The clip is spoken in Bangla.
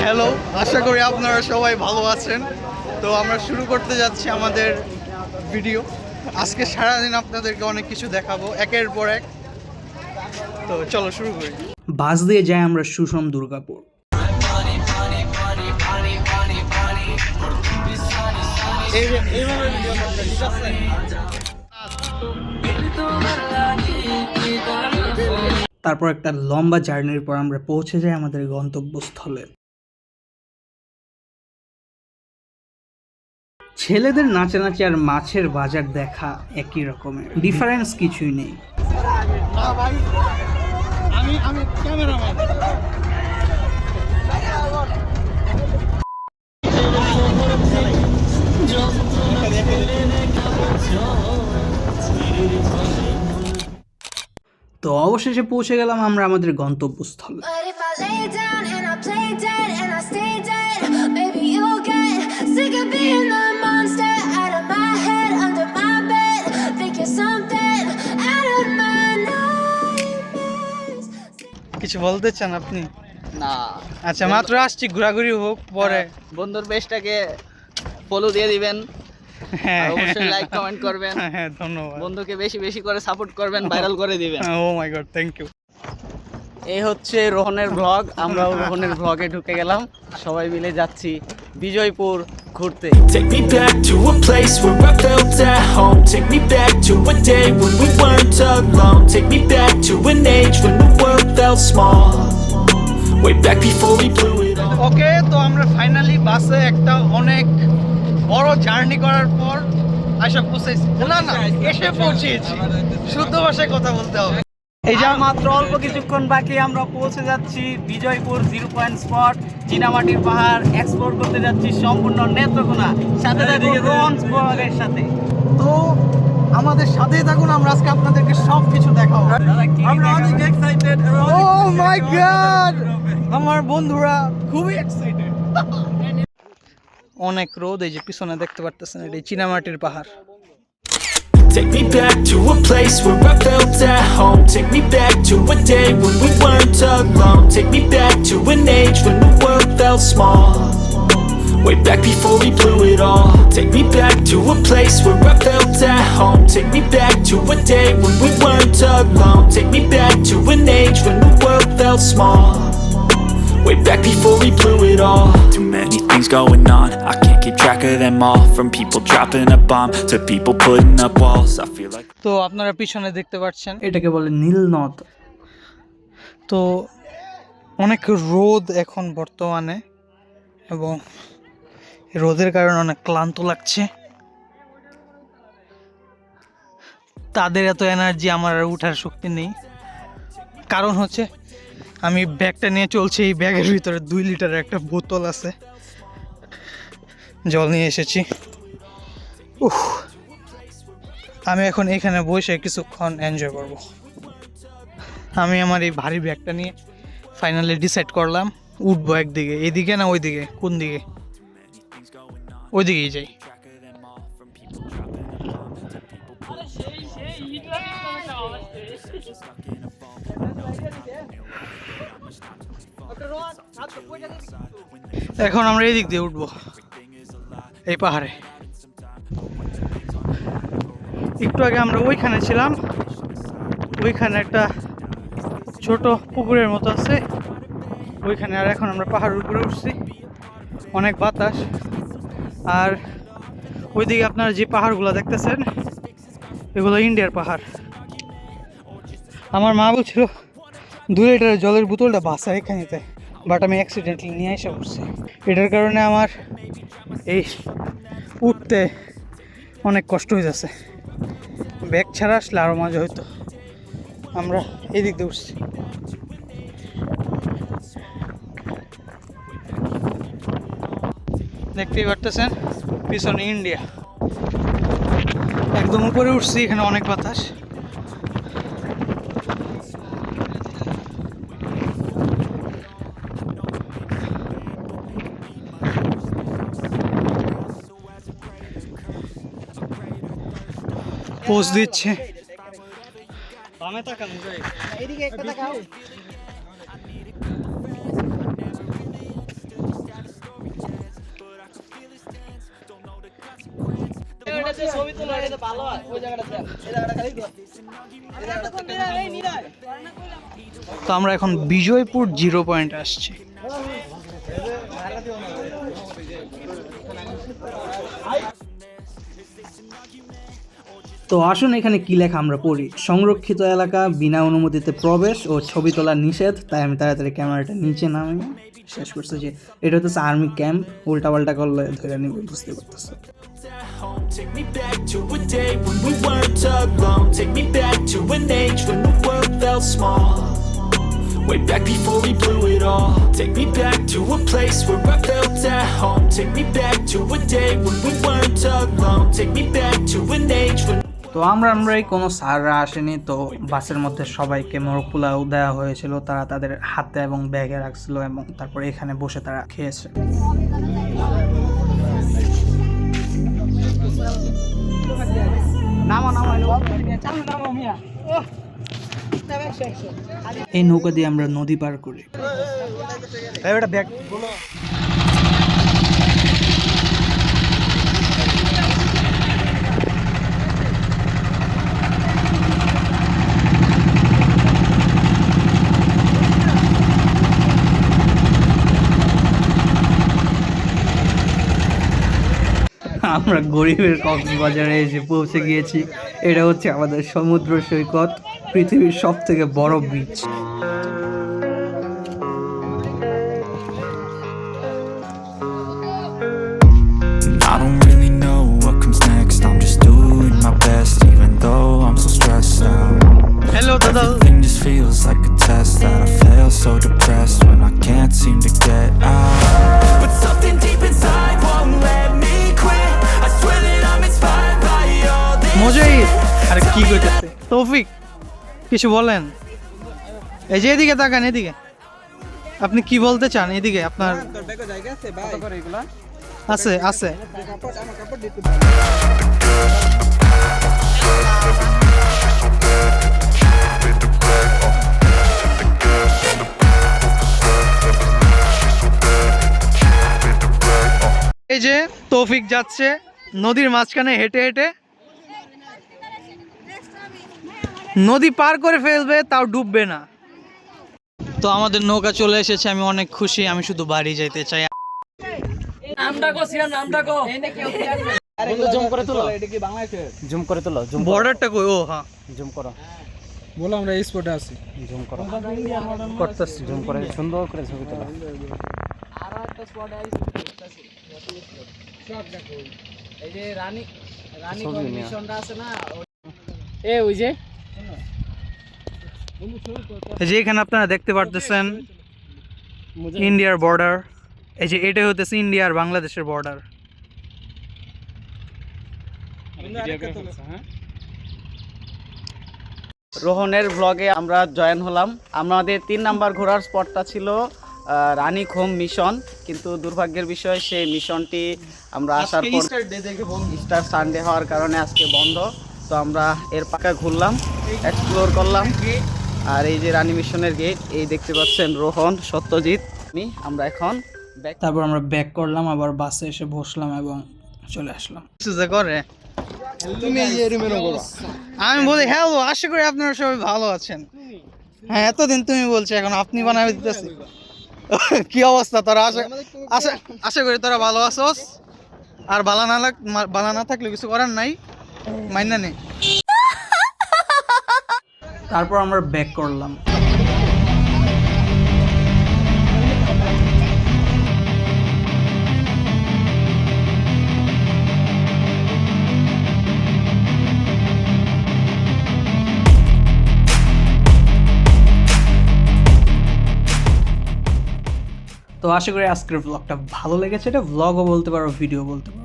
হ্যালো, আশা করি আপনারা সবাই ভালো আছেন। তো আমরা শুরু করতে যাচ্ছি আমাদের ভিডিও। আজকে সারাদিন আপনাদেরকে অনেক কিছু দেখাবো একের পর এক। তো চলো শুরু করি। বাস দিয়ে যাই আমরা সুষম দুর্গাপুর। তারপর একটা লম্বা জার্নির পর আমরা পৌঁছে যাই আমাদের গন্তব্যস্থলে। ছেলেদের নাচানাচি আর মাছের বাজার দেখা একই রকমের, ডিফারেন্স কিছুই নেই। আমি ক্যামেরাম্যান। তো অবশেষে পৌঁছে গেলাম আমরা আমাদের গন্তব্যস্থলে। কিছু বলতে চান আপনি? না, আচ্ছা, মাত্র আসছি, ঘোরাঘুরি হোক পরে। বন্ধুর পেজটাকে ফলো দিয়ে দিবেন, হ্যাঁ, অবশ্যই লাইক কমেন্ট করবেন। হ্যাঁ, ধন্যবাদ। বন্ধুকে বেশি বেশি করে সাপোর্ট করবেন, ভাইরাল করে দিবেন। ও মাই গড, থ্যাংক ইউ। এই হচ্ছে রোহনের ব্লগ। আমরাও রোহনের ব্লগে ঢুকে গেলাম, সবাই মিলে যাচ্ছি বিজয়পুর ঘুরতে। Take me back to a place where I felt at home. Take me back to a day when we weren't alone. Take me back to an age when the world felt small. Way back before we blew it all. ওকে, তো আমরা ফাইনালি বাসে একটা অনেক বড় জার্নি করার পর এসে পৌঁছেছি। শুদ্ধ ভাষায় কথা বলতে হবে। এই যে মাত্র অল্প কিছুক্ষণ বাকি, আমরা পৌঁছে যাচ্ছি বিজয়পুর 0 পয়েন্ট স্পট, চীনামাটির পাহাড় এক্সপ্লোর করতে যাচ্ছি সম্পূর্ণ নেত্রকোনা, সাথে রোহন ব্লগের সাথে। তো আমাদের সাথেই থাকুন, আমরা আজকে আপনাদেরকে সব কিছু দেখাবো। আমরা অনেক এক্সাইটেড। ও মাই গড, আমার বন্ধুরা খুবই এক্সাইটেড। অনেক রোদ, এই যে পিছনে দেখতে পারতেছেন, এটা চীনামাটির পাহাড়। Take me back to a place where I felt at home. Take me back to a day when we weren't alone. Take me back to an age when the world felt small. Way back before we blew it all. Take me back to a place where I felt at home. Take me back to a day when we weren't alone. Take me back to an age when the world felt small. Way back before we blew it all. Too many things going on, I can't keep track of them all. From people dropping a bomb to people putting up walls. I feel like তো আপনারা পিছনে দেখতে পাচ্ছেন, এটাকে বলে নীল নদ। তো অনেক রোদ এখন বর্তমানে, এবং রোদের কারণে অনেক ক্লান্ত লাগছে। তাদের এত এনার্জি, আমার আর উঠার শক্তি নেই। কারণ হচ্ছে আমি ব্যাগটা নিয়ে চলছি, এই ব্যাগের ভিতরে 2 লিটারের একটা বোতল আছে, জল নিয়ে এসেছি। আমি এখন এখানে বসে কিছুক্ষণ এনজয় করব। আমি আমার এই ভারী ব্যাগটা নিয়ে ফাইনালি ডিসাইড করলাম উঠবো একদিকে, এদিকে না ওইদিকে, কোন দিকে? ওইদিকেই যাই। এখন আমরা এই দিক দিয়ে উঠবো, এই পাহাড়ে। একটু আগে আমরা ওইখানে ছিলাম, ওইখানে একটা ছোট পুকুরের মতো আছে ওইখানে। আর এখন আমরা পাহাড়ের উপরে উঠছি, অনেক বাতাস। আর ওইদিকে আপনারা যে পাহাড়গুলো দেখতেছেন, এগুলো ইন্ডিয়ার পাহাড়। আমার মা বলছিল 2 লিটারের জলের বোতলটা বাসা এখানেতে, বাট আমি অ্যাক্সিডেন্টলি নিয়ে এসে পড়ছি। এটার কারণে আমার এই উঠতে অনেক কষ্ট হয়ে যাচ্ছে। ব্যাগ ছাড়া আসলে আরও মজা হইতো। আমরা এই দিক দিয়ে উঠছি। দেখতেই পারতেছেন পিছনে ইন্ডিয়া। একদম উপরে উঠছি, এখানে অনেক বাতাস। পোজ দিচ্ছে। ছবি তোলা এটা ভালো হয় ওই জায়গাটা খালি তো আমরা এখন বিজয়পুর 0 পয়েন্টে আসছি। তো আসুন এখানে কি লেখা আমরা পড়ি। সংরক্ষিত এলাকা, বিনা অনুমতিতে প্রবেশ ও ছবি তোলা নিষেধ। তাই আমি তাড়াতাড়ি ক্যামেরাটা নিচে নামিয়ে শেষ করছি যে এটা হচ্ছে আর্মি ক্যাম্প, উল্টাপাল্টা করলে ধরে নিবে, বুঝতে পারতেছে। home. Take me back to a day when we weren't alone. Take me back to an age when the world felt small. Way back before we blew it all. Take me back to a place where I felt at home. Take me back to a day when we weren't alone. Take me back to an age when তো আমরাই কোনো স্যাররা আসেনি। তো বাসের মধ্যে সবাইকে মোরগ পোলাও দেওয়া হয়েছিল, তারা তাদের হাতে এবং ব্যাগে রাখছিল এবং তারপর এখানে বসে তারা খেয়েছে। এই নৌকা দিয়ে আমরা নদী পার করি। আমরা গরিবের কক্সবাজারে এসে পৌঁছে গিয়েছি। এটা হচ্ছে আমাদের সমুদ্র সৈকত, পৃথিবীর সব থেকে বড় beach. I don't really know what comes next. I'm just doing my best, even though I'm so stressed out. Hello দাদা। Everything just feels like a test that I fail, so depressed when I can't seem to get out. But something deep inside won't let me quit. I swear that I'm inspired by all this. মজাই। আরে কি করতেছে তৌফিক, কিছু বলেন। এই যে এদিকে তাকান, এদিকে আপনি কি বলতে চান? এদিকে আপনার আছে আছে। এই যে তৌফিক যাচ্ছে নদীর মাঝখানে হেঁটে হেঁটে, নদী পার করে ফেলবে তাও ডুববে না। তো আমাদের নৌকা চলে এসেছে, আমি অনেক খুশি। আমি শুধু বাড়ি যাইতে চাই। বর্ডারটা কই? ও হ্যাঁ, জুম করো, বলো আমরা এই স্পটে আছি। জুম করো, করতেছি, জুম করে সুন্দর করে ছবি তোলা। আর একটা স্পটে এই যে রানী মিশনটা আছে না, এ ওই যে এই যে এখানে আপনারা দেখতে পারতেছেন ইন্ডিয়ার বর্ডার। এই যে এটা হতেছে ইন্ডিয়া আর বাংলাদেশের বর্ডার। রোহনের ব্লগে আমরা জয়েন হলাম। আমাদের 3 নাম্বার ঘোরার স্পটটা ছিল রানীখোম মিশন, কিন্তু দুর্ভাগ্যের বিষয় সেই মিশনটি আমরা আসার পর ইস্টার সানডে হওয়ার কারণে আজকে বন্ধ। তো আমরা এর পাকা ঘুরলাম, এক্সপ্লোর করলাম। আর এই যে রানী মিশনের গেট, এই দেখতে পাচ্ছেন রোহন, সত্যজিৎ, আমরা এখন তারপর আমরা ব্যাক করলাম, আবার বাসে এসে বসলাম এবং চলে আসলাম। করে আমি বলি হ্যালো, আশা করি আপনারা সবাই ভালো আছেন। হ্যাঁ, এতদিন তুমি বলছো, এখন আপনি বানাবে দিতেছি। কি অবস্থা তোরা? আশা করি তোরা ভালো আছোস। আর ভালো না থাকলে কিছু করার নাই, মাইনা নেই। তারপর আমরা ব্যাক করলাম। তো আশা করি আজকের ব্লগটা ভালো লেগেছে। এটা ব্লগও বলতে পারো, ভিডিও বলতে পারো।